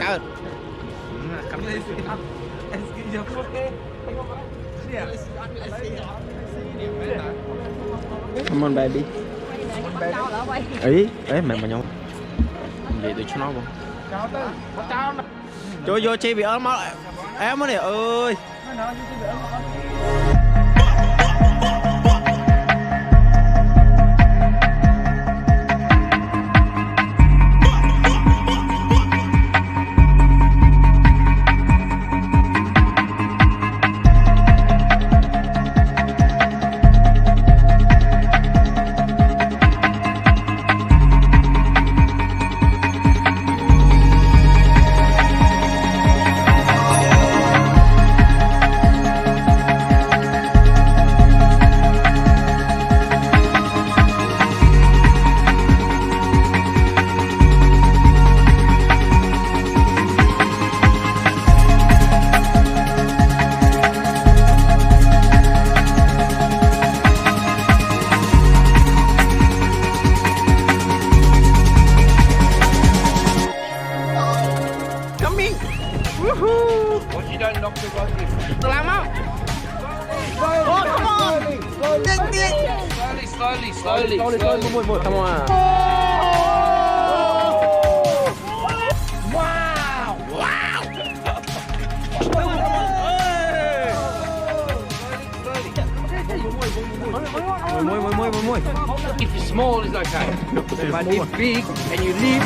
កើត Come on baby. Ý, mẹ mà nhau. Vậy tôi cho nó không? Cho vô chi bị ớn máu. Em mới nè ơi. What you don't knock the road in? Làm không? Oh, come on! Slowly. Mùi, come on. Wow! Mùi. If you're small, it's okay. But if big and you leave.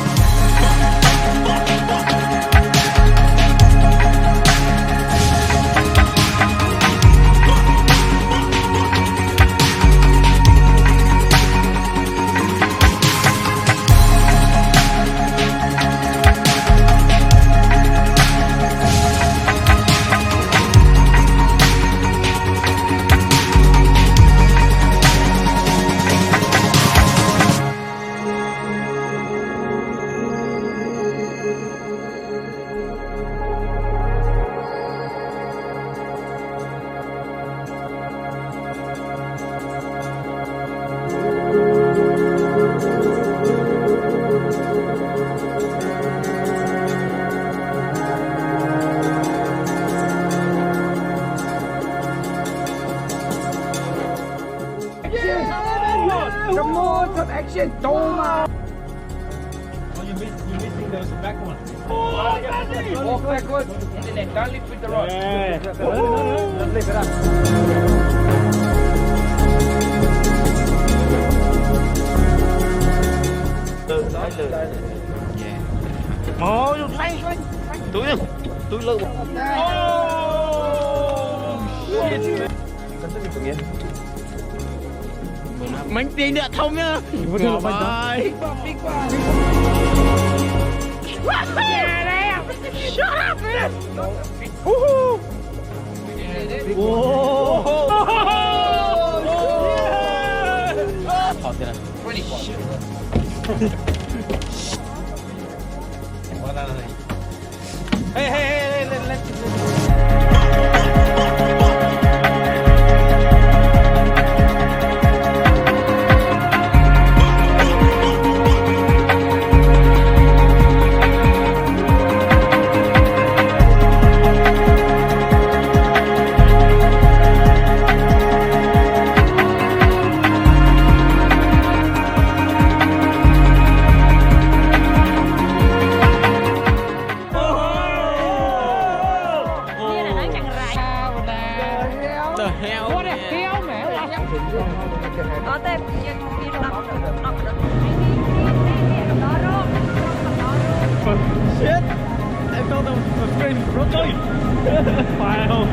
Come on, some action, Thomas! Oh, you're missing those back one. Walk backward in the net. Don't lift with the rod. Yeah. Let's lift it up. Ôi, thay. Túi lự. Mình tiền địa thông nhá. Ngọt bài. Yeah, shut up, man. Woohoo. Whoa. Thọt thế này. 24. Hey, let's Có tem Shit! I felt a strange rotate. Wow.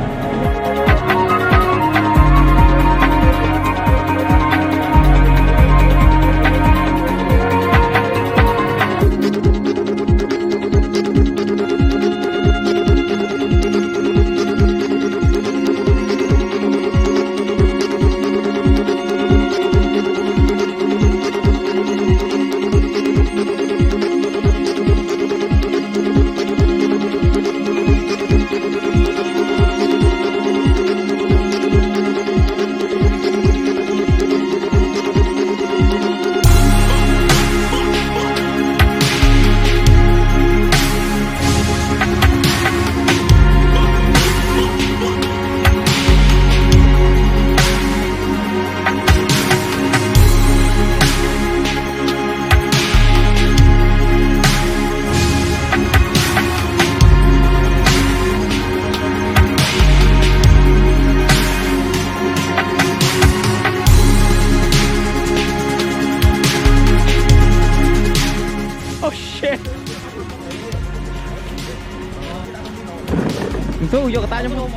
vô cái tay cho mua.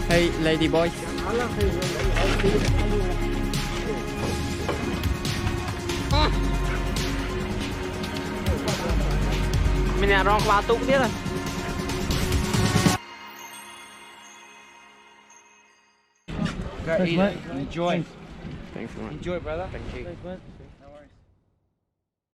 Hey lady boy. Mình là rong qua tụng tiếp rồi. Enjoy. Thanks so much. Enjoy, brother. Thank you. Thanks, man.